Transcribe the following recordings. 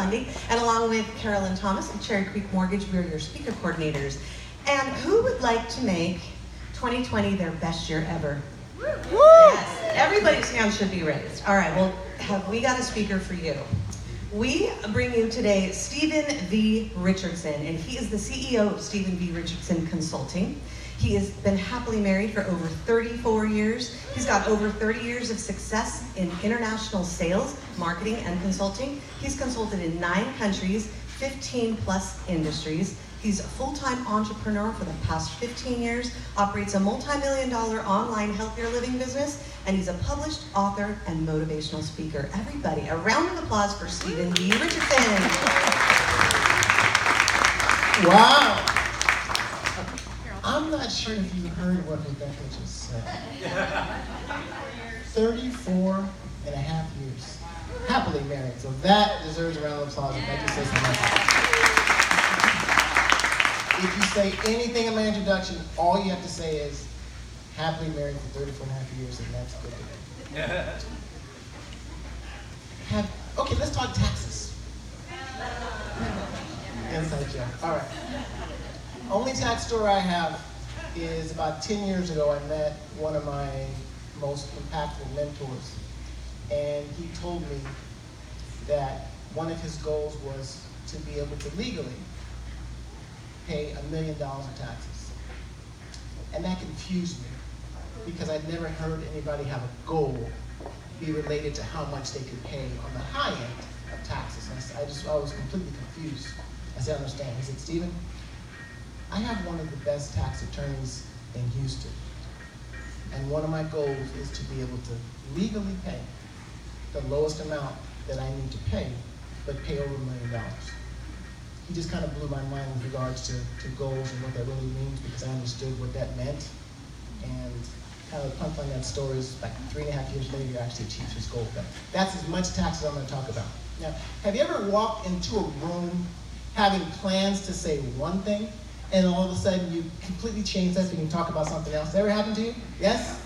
Sunday. And along with Carolyn Thomas of Cherry Creek Mortgage, we're your speaker coordinators. And who would like to make 2020 their best year ever? Woo! Yes, everybody's hand should be raised. All right, well, we got a speaker for you. We bring you today Stephen V. Richardson, and he is the CEO of Stephen V. Richardson Consulting. He has been happily married for over 34 years. He's got over 30 years of success in international sales, marketing, and consulting. He's consulted in 9 countries, 15 plus industries. He's a full-time entrepreneur for the past 15 years, operates a multi-million-dollar online healthier living business, and he's a published author and motivational speaker. Everybody, a round of applause for Stephen V. Richardson. Wow. I'm not sure if you heard what Rebecca just said. 34 and a half years. Happily married. So that deserves a round of applause. Rebecca says if you say anything in my introduction, all you have to say is happily married for 34 and a half years, and that's good. Okay, let's talk taxes. Inside joke. All right. Only tax story I have is about 10 years ago, I met one of my most impactful mentors, and he told me that one of his goals was to be able to legally pay $1 million in taxes. And that confused me because I'd never heard anybody have a goal be related to how much they could pay on the high end of taxes. I was completely confused. I said, I understand. He said, Stephen, I have one of the best tax attorneys in Houston. And one of my goals is to be able to legally pay the lowest amount that I need to pay, but pay over $1 million. He just kind of blew my mind with regards to goals and what that really means, because I understood what that meant. And kind of the punchline of that story is like 3.5 years later, he actually achieved his goal. That's as much taxes I'm going to talk about. Now, have you ever walked into a room having plans to say one thing, and all of a sudden you completely change that so you can talk about something else? That ever happened to you? Yes?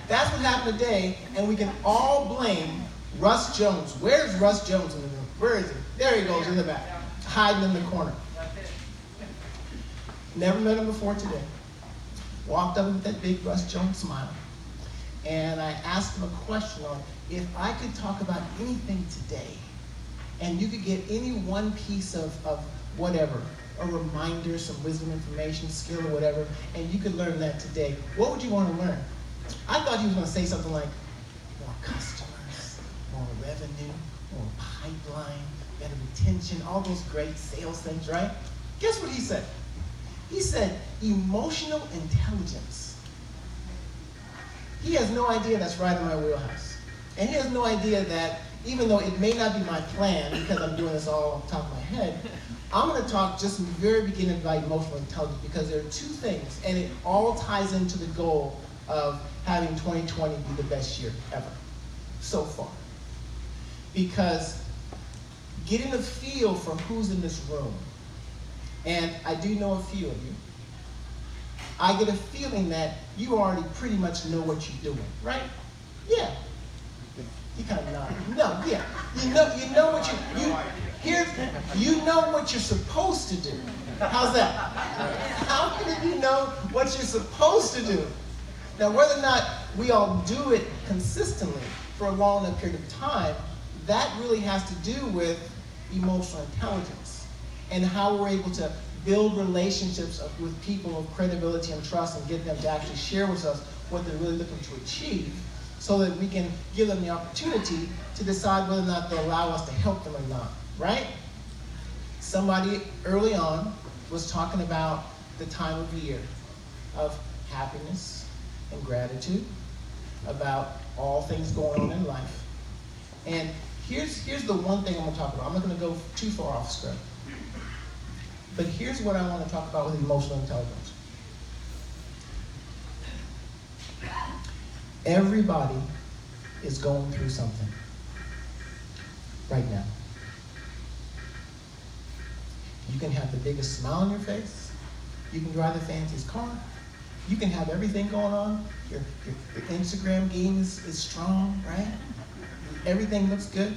That's what happened today, and we can all blame Russ Jones. Where's Russ Jones in the room? Where is he? There he goes in the back, hiding in the corner. Never met him before today. Walked up with that big Russ Jones smile, and I asked him a question on if I could talk about anything today, and you could get any one piece of whatever, a reminder, some wisdom, information, skill, or whatever, and you could learn that today, what would you want to learn? I thought he was going to say something like more customers, more revenue, more pipeline, better retention, all those great sales things, right? Guess what he said? He said emotional intelligence. He has no idea that's right in my wheelhouse. And he has no idea that even though it may not be my plan, because I'm doing this all off the top of my head, I'm going to talk just in the very beginning about emotional intelligence, because there are 2 things, and it all ties into the goal of having 2020 be the best year ever, so far. Because getting a feel for who's in this room, and I do know a few of you, I get a feeling that you already pretty much know what you're doing, right? Yeah. You kind of nod. No, yeah. You know what you know what you're supposed to do. How's that? How can you know what you're supposed to do? Now, whether or not we all do it consistently for a long enough period of time, that really has to do with emotional intelligence and how we're able to build relationships with people of credibility and trust and get them to actually share with us what they're really looking to achieve, so that we can give them the opportunity to decide whether or not they'll allow us to help them or not, right? Somebody early on was talking about the time of year of happiness and gratitude, about all things going on in life. And here's the one thing I'm going to talk about. I'm not going to go too far off script. But here's what I want to talk about with emotional intelligence. Everybody is going through something right now. You can have the biggest smile on your face. You can drive the fanciest car. You can have everything going on. Your Instagram game is strong, right? Everything looks good.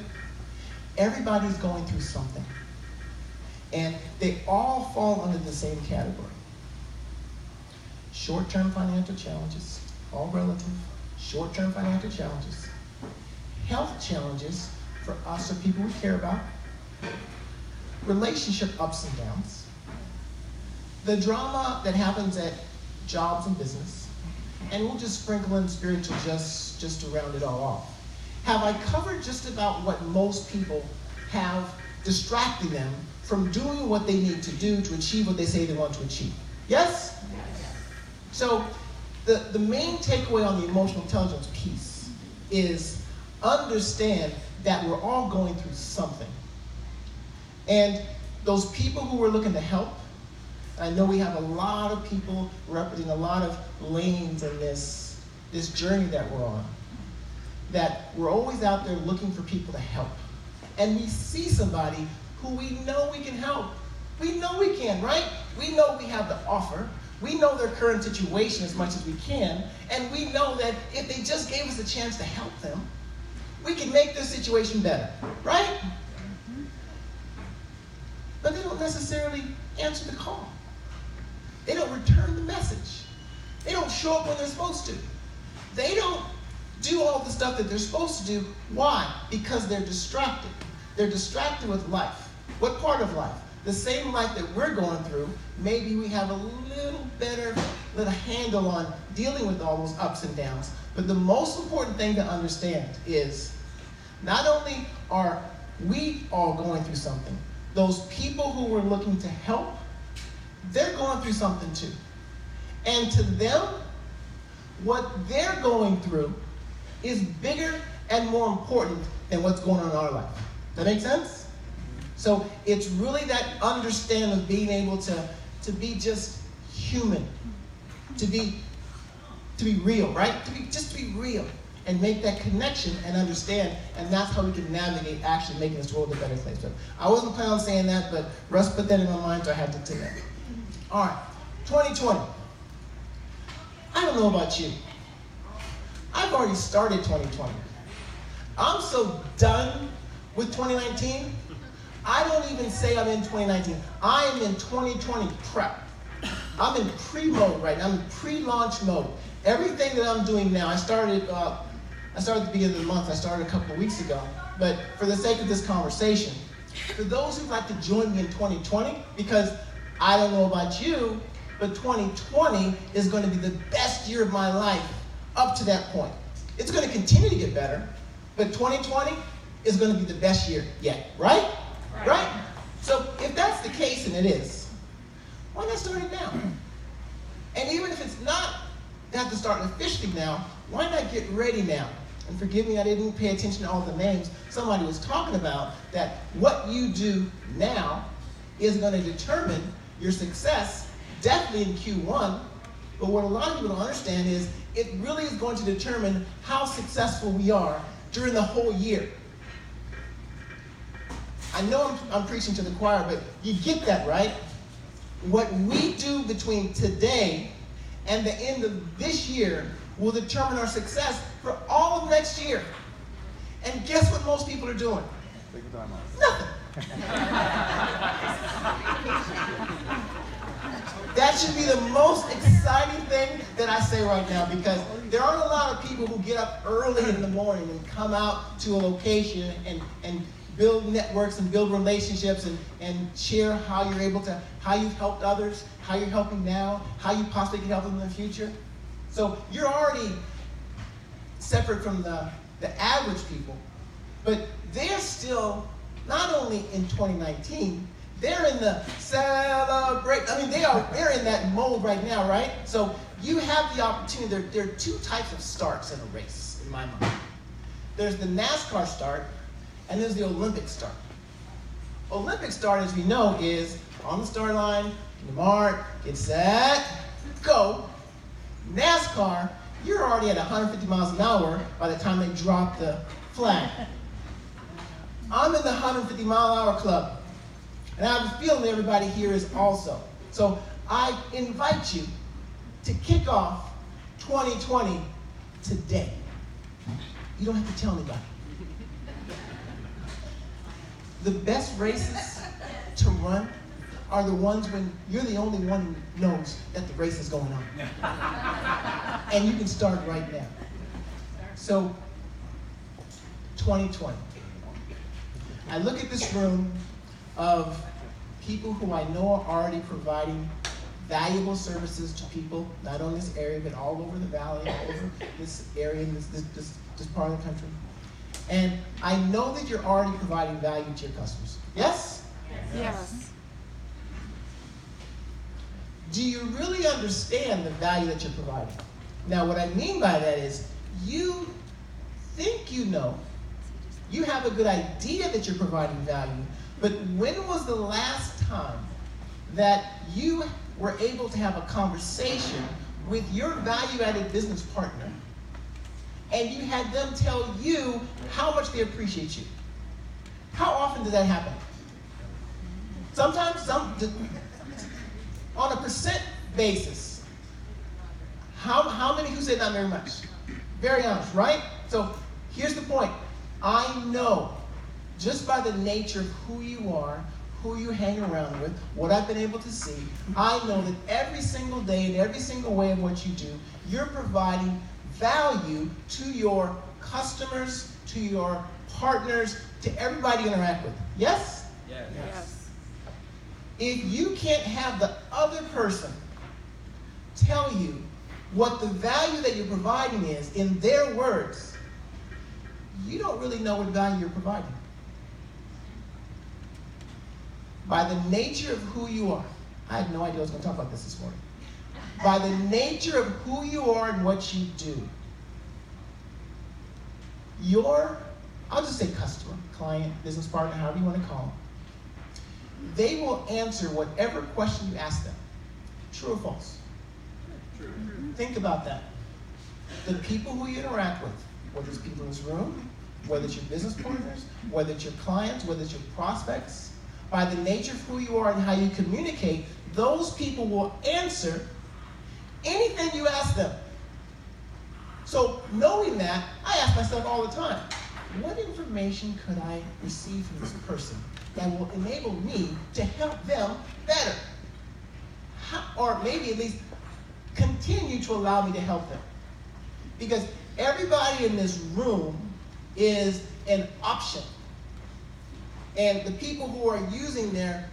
Everybody's going through something. And they all fall under the same category. Short-term financial challenges, all relative, short-term financial challenges, health challenges for us or people we care about, relationship ups and downs, the drama that happens at jobs and business, and we'll just sprinkle in spiritual just to round it all off. Have I covered just about what most people have distracting them from doing what they need to do to achieve what they say they want to achieve? Yes? So the main takeaway on the emotional intelligence piece is understand that we're all going through something. And those people who are looking to help, I know we have a lot of people representing a lot of lanes in this journey that we're on, that we're always out there looking for people to help. And we see somebody who we know we can help. We know we can, right? We know we have the offer. We know their current situation as much as we can. And we know that if they just gave us a chance to help them, we can make their situation better, right? But they don't necessarily answer the call. They don't return the message. They don't show up when they're supposed to. They don't do all the stuff that they're supposed to do. Why? Because they're distracted. They're distracted with life. What part of life? The same life that we're going through. Maybe we have a little better handle on dealing with all those ups and downs. But the most important thing to understand is not only are we all going through something, those people who we're looking to help, they're going through something too. And to them, what they're going through is bigger and more important than what's going on in our life. Does that make sense? So it's really that understanding of being able to be just human, to be real, right? Just to be real and make that connection and understand, and that's how we can navigate actually making this world a better place. But I wasn't planning on saying that, but Russ put that in my mind, so I had to say that. All right, 2020. I don't know about you. I've already started 2020. I'm so done with 2019. I don't even say I'm in 2019. I am in 2020 prep. I'm in pre-mode right now. I'm in pre-launch mode. Everything that I'm doing now, I started at the beginning of the month. I started a couple of weeks ago. But for the sake of this conversation, for those who'd like to join me in 2020, because I don't know about you, but 2020 is going to be the best year of my life up to that point. It's going to continue to get better, but 2020 is going to be the best year yet, right? Right? So if that's the case, and it is, why not start it now? And even if it's not have to start officially now, why not get ready now? And forgive me, I didn't pay attention to all the names. Somebody was talking about that what you do now is going to determine your success, definitely in Q1, but what a lot of people don't understand is it really is going to determine how successful we are during the whole year. I know I'm preaching to the choir, but you get that, right? What we do between today and the end of this year will determine our success for all of next year. And guess what most people are doing? Nothing. That should be the most exciting thing that I say right now, because there aren't a lot of people who get up early in the morning and come out to a location and build networks and build relationships and share how you've helped others, how you're helping now, how you possibly can help them in the future. So you're already separate from the average people, but they're still not only in 2019, they're in the celebrate. I mean, they're in that mode right now, right? So you have the opportunity. There are two types of starts in a race, in my mind. There's the NASCAR start, and there's the Olympic start. Olympic start, as we know, is on the start line, mark, get set, go. NASCAR, you're already at 150 miles an hour by the time they drop the flag. I'm in the 150 mile an hour club. And I have a feeling everybody here is also. So I invite you to kick off 2020 today. You don't have to tell anybody. The best races to run are the ones when you're the only one who knows that the race is going on. And you can start right now. So, 2020. I look at this room of people who I know are already providing valuable services to people, not only this area, but all over the valley, all over this area, in this part of the country. And I know that you're already providing value to your customers. Yes? Yes. Do you really understand the value that you're providing? Now, what I mean by that is, you think you know, you have a good idea that you're providing value, but when was the last time that you were able to have a conversation with your value-added business partner and you had them tell you how much they appreciate you? How often does that happen? Sometimes, on a percent basis. How many who say not very much? Very honest, right? So here's the point. I know, just by the nature of who you are, who you hang around with, what I've been able to see, I know that every single day and every single way of what you do, you're providing value to your customers, to your partners, to everybody you interact with. Yes? Yes. Yes. If you can't have the other person tell you what the value that you're providing is in their words, you don't really know what value you're providing. By the nature of who you are, I had no idea I was going to talk about this morning. By the nature of who you are and what you do, your, I'll just say customer, client, business partner, however you want to call them, they will answer whatever question you ask them. True or false? True. Think about that. The people who you interact with, whether it's people in this room, whether it's your business partners, whether it's your clients, whether it's your prospects, by the nature of who you are and how you communicate, those people will answer anything you ask them. So knowing that, I ask myself all the time, what information could I receive from this person that will enable me to help them better? Or maybe at least continue to allow me to help them. Because everybody in this room is an option. And the people who are using their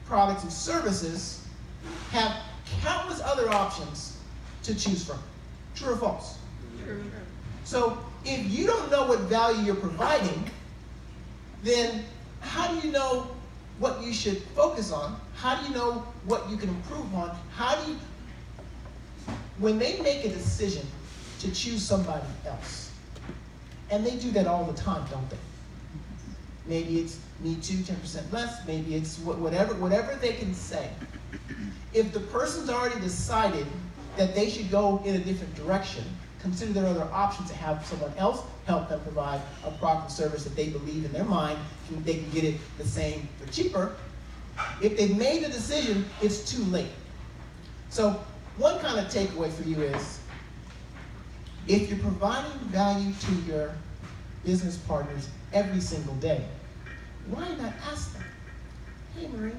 products and services have countless other options to choose from. True or false? True. So if you don't know what value you're providing, then how do you know what you should focus on? How do you know what you can improve on? How do you, when they make a decision to choose somebody else, and they do that all the time, don't they? Maybe it's me too, 10% less, maybe it's whatever they can say. If the person's already decided that they should go in a different direction, consider there are other options to have someone else help them provide a product or service that they believe in their mind they can get it the same or cheaper. If they've made the decision, it's too late. So one kind of takeaway for you is, if you're providing value to your business partners every single day, why not ask them, hey Marie,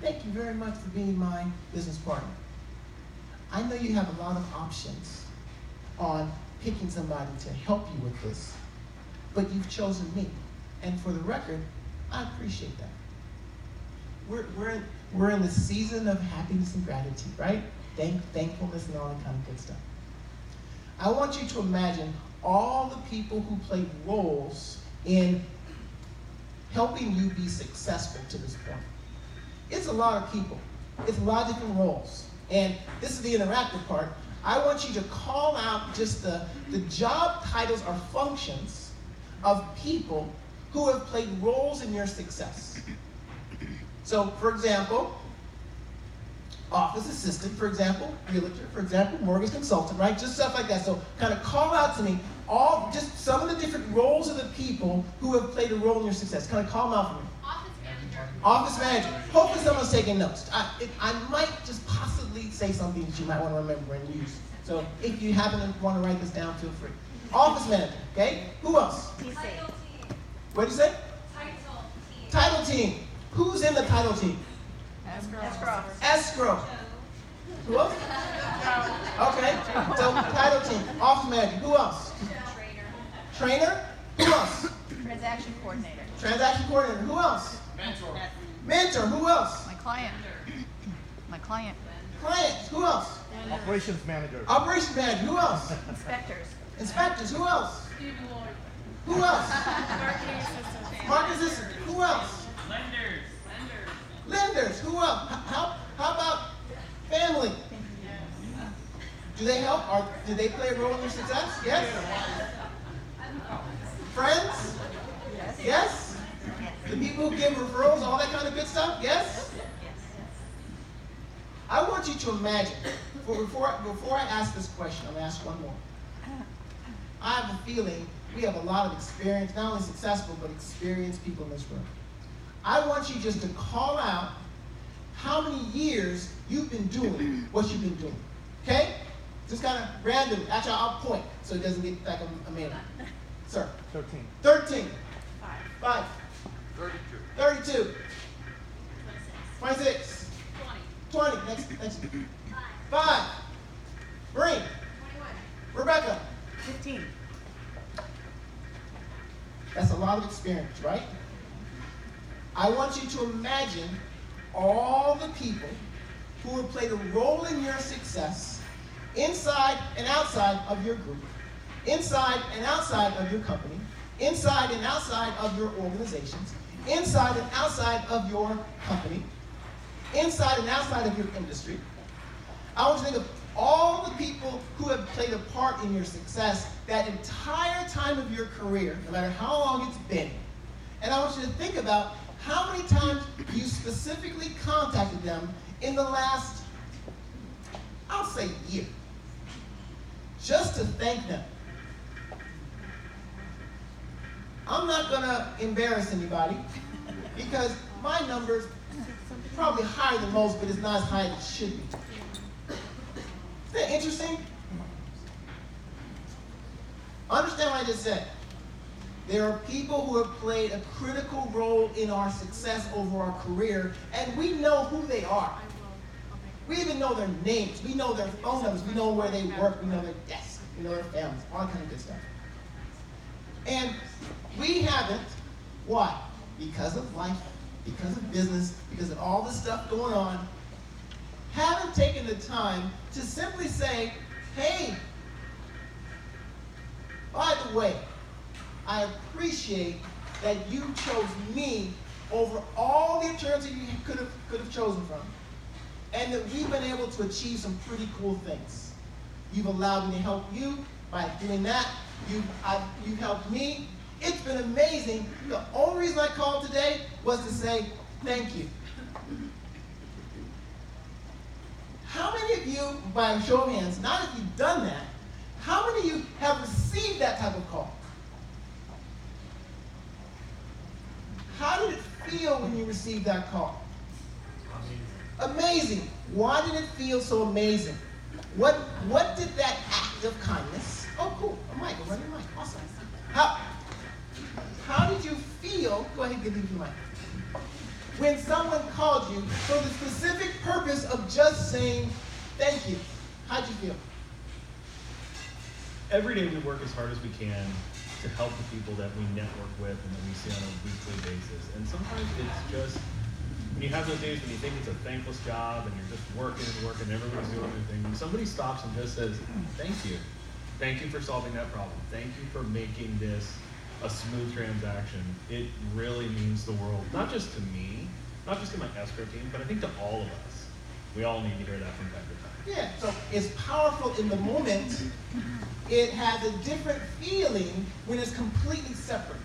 thank you very much for being my business partner. I know you have a lot of options on picking somebody to help you with this, but you've chosen me. And for the record, I appreciate that. We're in the season of happiness and gratitude, right? Thankfulness and all that kind of good stuff. I want you to imagine all the people who played roles in helping you be successful to this point. It's a lot of people. It's a lot of different roles. And this is the interactive part. I want you to call out just the job titles or functions of people who have played roles in your success. So, for example, office assistant, for example, realtor, for example, mortgage consultant, right? Just stuff like that. So kind of call out to me just some of the different roles of the people who have played a role in your success. Kind of call them out for me. Office manager. Office manager. Hopefully someone's taking notes. I might just possibly say something that you might want to remember and use. So if you happen to want to write this down, feel free. Office manager, okay? Who else? Title team. What did you say? Title team. Title team. Who's in the title team? Escrow. Who else? Okay. So title team, office manager. Who else? Trainer. Who else? Transaction coordinator. Transaction coordinator. Who else? Mentor. Who else? My client. My client. Clients. Who else? Operations manager. Operations manager. Who else? Inspectors. Inspectors. Who else? Who else? Market assistant. Who else? Lenders. Who else? How about family? Do they help? Or do they play a role in your success? Yes? Friends? Yes? The people who give referrals, all that kind of good stuff? Yes? I want you to imagine, before I ask this question, I'm going to ask one more. I have a feeling we have a lot of experience, not only successful, but experienced people in this room. I want you just to call out how many years you've been doing what you've been doing. Okay? Just kind of random. Actually, I'll point so it doesn't get like a man. Sir. 13. 13. 5. 32. 32. 26. 20. Next. 5. Maureen. 21. Rebecca. 15. That's a lot of experience, right? I want you to imagine all the people who have played a role in your success inside and outside of your group, inside and outside of your company, inside and outside of your organizations, inside and outside of your company, inside and outside of your industry. I want you to think of all the people who have played a part in your success that entire time of your career, no matter how long it's been. And I want you to think about how many times you specifically contacted them in the last, I'll say, year, just to thank them. I'm not going to embarrass anybody because my number's probably higher than most, but it's not as high as it should be. Isn't that interesting? Understand what I just said. There are people who have played a critical role in our success over our career, and we know who they are. We even know their names. We know their phone numbers. We know where they work. We know their desks. We know their families. All kind of good stuff. And we haven't. Why? Because of life, because of business, because of all the stuff going on, haven't taken the time to simply say, hey, by the way, I appreciate that you chose me over all the attorneys that you could have chosen from, and that we've been able to achieve some pretty cool things. You've allowed me to help you by doing that. You've helped me. It's been amazing. The only reason I called today was to say thank you. How many of you, by a show of hands, not if you've done that, how many of you have received that type of call? How did it feel when you received that call? Amazing. Why did it feel so amazing? What did that act of kindness? Oh, cool. A mic. A running mic. Awesome. How did you feel? Go ahead and give me the mic. When someone called you for the specific purpose of just saying thank you, how'd you feel? Every day we work as hard as we can to help the people that we network with and that we see on a weekly basis. And sometimes it's just, when you have those days when you think it's a thankless job and you're just working and working, everybody's doing their thing, when somebody stops and just says, thank you. Thank you for solving that problem. Thank you for making this a smooth transaction. It really means the world, not just to me, not just to my escrow team, but I think to all of us. We all need to hear that from time to time. Yeah, so it's powerful in the moment. It has a different feeling when it's completely separate,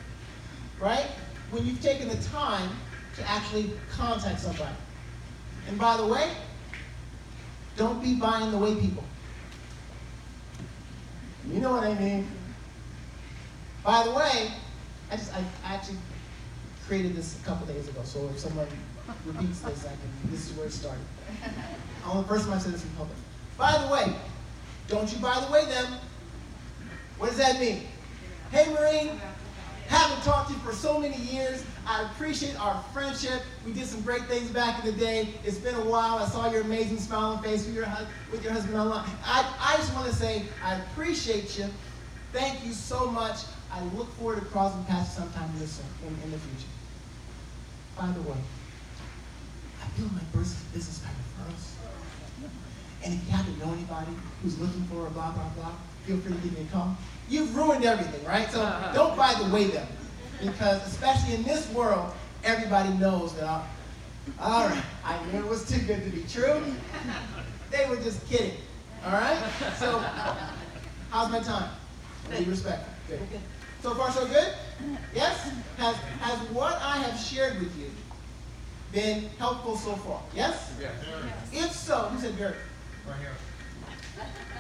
right? When you've taken the time to actually contact somebody. And by the way, don't be buying the way people. You know what I mean? By the way, I actually created this a couple days ago, so if someone repeats this, this is where it started. I'm the first time I said this in public. By the way, don't you by the way them. What does that mean? Hey Maureen, haven't talked to you for so many years. I appreciate our friendship. We did some great things back in the day. It's been a while. I saw your amazing smiling face with your husband online. I just want to say I appreciate you. Thank you so much. I look forward to crossing paths sometime in the future. By the way, I feel my business card referrals. And if you happen to know anybody who's looking for a blah, blah, blah, feel free to give me a call. You've ruined everything, right? So don't by the way them. Because especially in this world, everybody knows that all right, I knew it was too good to be true. They were just kidding. All right? So, how's my time? Be respectful. Good. So far, so good? Yes? Has what I have shared with you been helpful so far? Yes? Yes. If so, who said very? Right here.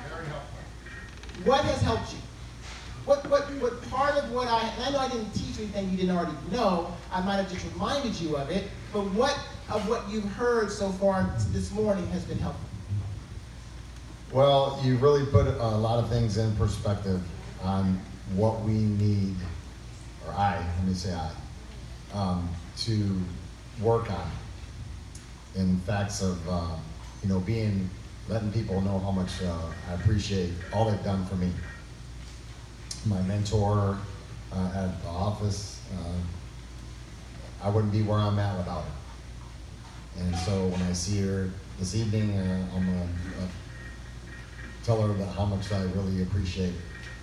Very helpful. What has helped you? What part of what and I know I didn't teach anything you didn't already know, I might have just reminded you of it, but what of what you've heard so far this morning has been helpful? Well, you really put a lot of things in perspective on what we need, or let me say to work on in facts of, letting people know how much I appreciate all they've done for me. My mentor at the office, I wouldn't be where I'm at without her. And so when I see her this evening, I'm going to tell her how much I really appreciate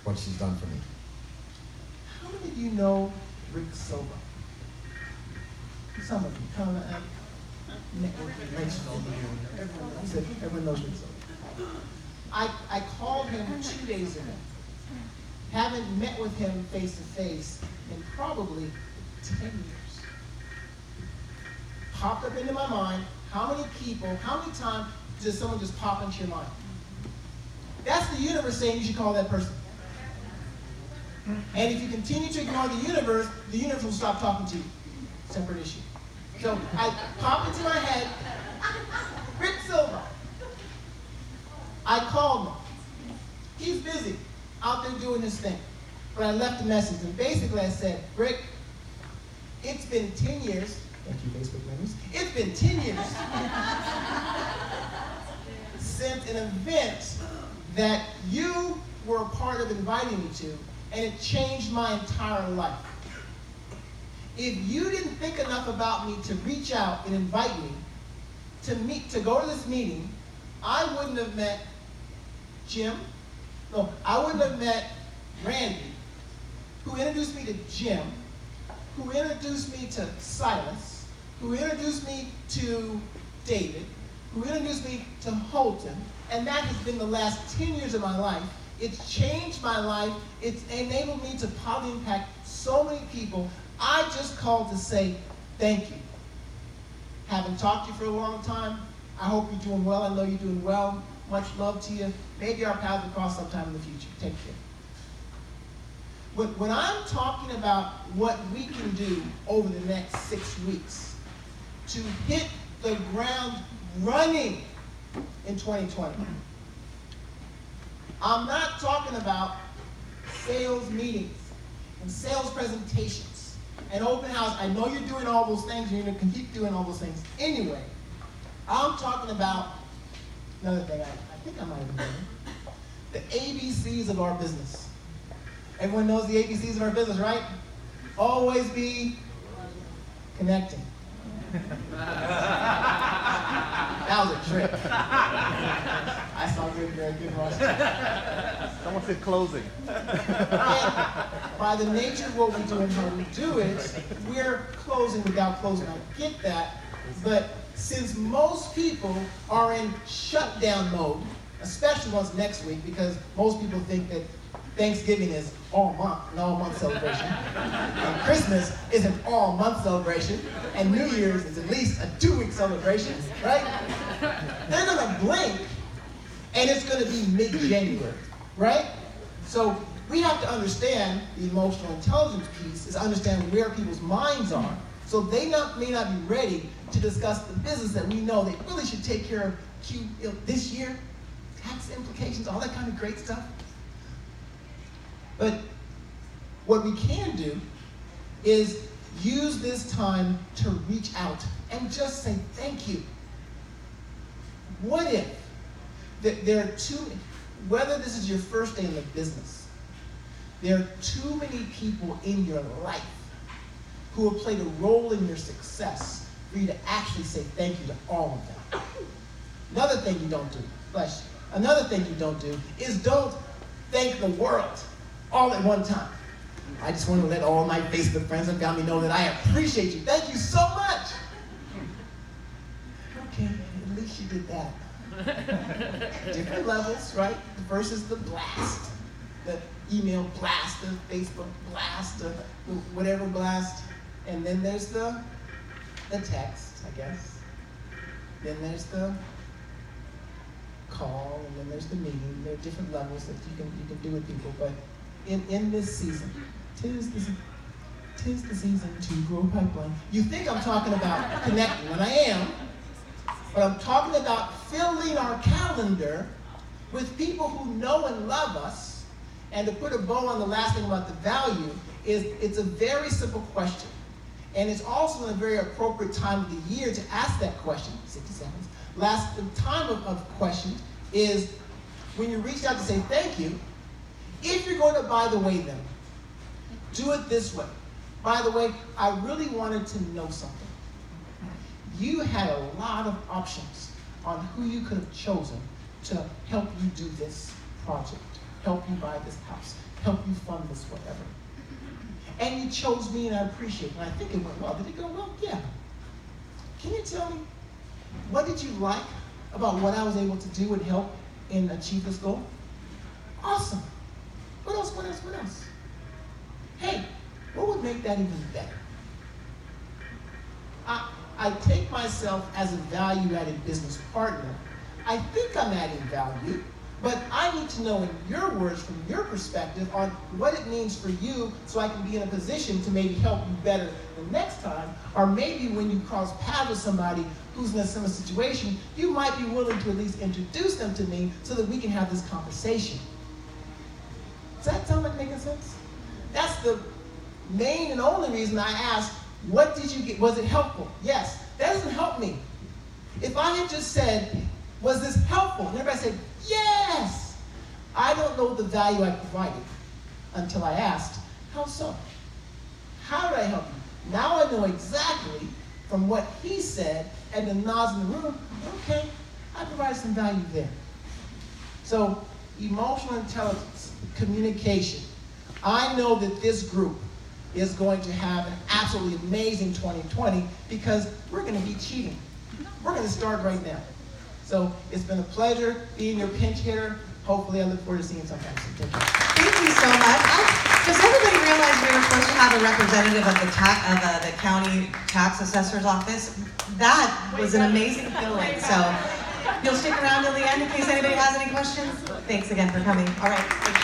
what she's done for me. How many of you know Rick Silva? Some of you. Come on, networking, relational. Everyone knows Rick Silva. I called him 2 days ago. Haven't met with him face to face in probably 10 years. Popped up into my mind, how many times does someone just pop into your mind? That's the universe saying you should call that person. And if you continue to ignore the universe will stop talking to you. Separate issue. So I popped into my head, Rick Silva. I called him. He's busy out there doing his thing. But I left a message, and basically I said, Rick, it's been 10 years. Thank you, Facebook memories. It's been 10 years since an event that you were a part of inviting me to, and it changed my entire life. If you didn't think enough about me to reach out and invite me to go to this meeting, I wouldn't have met Jim. No, I wouldn't have met Randy, who introduced me to Jim, who introduced me to Silas, who introduced me to David, who introduced me to Holton, and that has been the last 10 years of my life. It's changed my life. It's enabled me to positively impact so many people. I just called to say thank you. Haven't talked to you for a long time. I hope you're doing well. I know you're doing well. Much love to you. Maybe our paths will cross sometime in the future. Take care. When I'm talking about what we can do over the next 6 weeks to hit the ground running in 2020, I'm not talking about sales meetings and sales presentations and open house. I know you're doing all those things, and you're going to keep doing all those things anyway. I'm talking about another thing I think I might have been doing. The ABCs of our business. Everyone knows the ABCs of our business, right? Always be connecting. That was a trick. I saw very good Russ. Someone said closing. And by the nature of what we do and how we do it, we're closing without closing. I get that. But since most people are in shutdown mode, especially once next week, because most people think that Thanksgiving is all month, an all-month celebration. And Christmas is an all-month celebration. And New Year's is at least a 2-week celebration, right? They're gonna blink, and it's gonna be mid-January, right? So we have to understand the emotional intelligence piece is understand where people's minds are, so they may not be ready to discuss the business that we know they really should take care of this year, tax implications, all that kind of great stuff. But what we can do is use this time to reach out and just say thank you. What if there are whether this is your first day in the business, there are too many people in your life who have played a role in your success for you to actually say thank you to all of them. Another thing you don't do, bless you, another thing you don't do is don't thank the world all at one time. I just want to let all my Facebook friends and family know that I appreciate you. Thank you so much. Okay, at least you did that. Different levels, right? The first is the blast, the email blast, the Facebook blast, the whatever blast, and then there's the text, I guess. Then there's the call, and then there's the meeting. There are different levels that you can do with people, but in this season, tis the season to grow pipeline. You think I'm talking about connecting, and I am. But I'm talking about filling our calendar with people who know and love us. And to put a bow on the last thing about the value is it's a very simple question. And it's also in a very appropriate time of the year to ask that question. 60 seconds. The time of question is when you reach out to say thank you. If you're going to by the way them, do it this way. By the way, I really wanted to know something. You had a lot of options on who you could have chosen to help you do this project, help you buy this house, help you fund this whatever. And you chose me, and I appreciate it. And I think it went well. Did it go well? Yeah. Can you tell me, what did you like about what I was able to do and help and achieve this goal? Awesome. What else? Hey, what would make that even better? I take myself as a value-added business partner. I think I'm adding value, but I need to know in your words, from your perspective, on what it means for you so I can be in a position to maybe help you better the next time, or maybe when you cross paths with somebody who's in a similar situation, you might be willing to at least introduce them to me so that we can have this conversation. Does that sound like making sense? That's the main and only reason I asked, what did you get? Was it helpful? Yes. That doesn't help me. If I had just said, was this helpful? And everybody said, yes. I don't know the value I provided until I asked, how so? How did I help you? Now I know exactly from what he said and the nods in the room, okay, I provided some value there. So emotional intelligence, communication. I know that this group is going to have an absolutely amazing 2020 because we're going to be cheating. We're going to start right now. So it's been a pleasure being your pinch hitter. Hopefully I look forward to seeing you sometime soon. Take care. Thank you so much. Does everybody realize we were supposed to have a representative of the county tax assessor's office? That was an amazing feeling. So you'll stick around till the end in case anybody has any questions. Thanks again for coming. All right.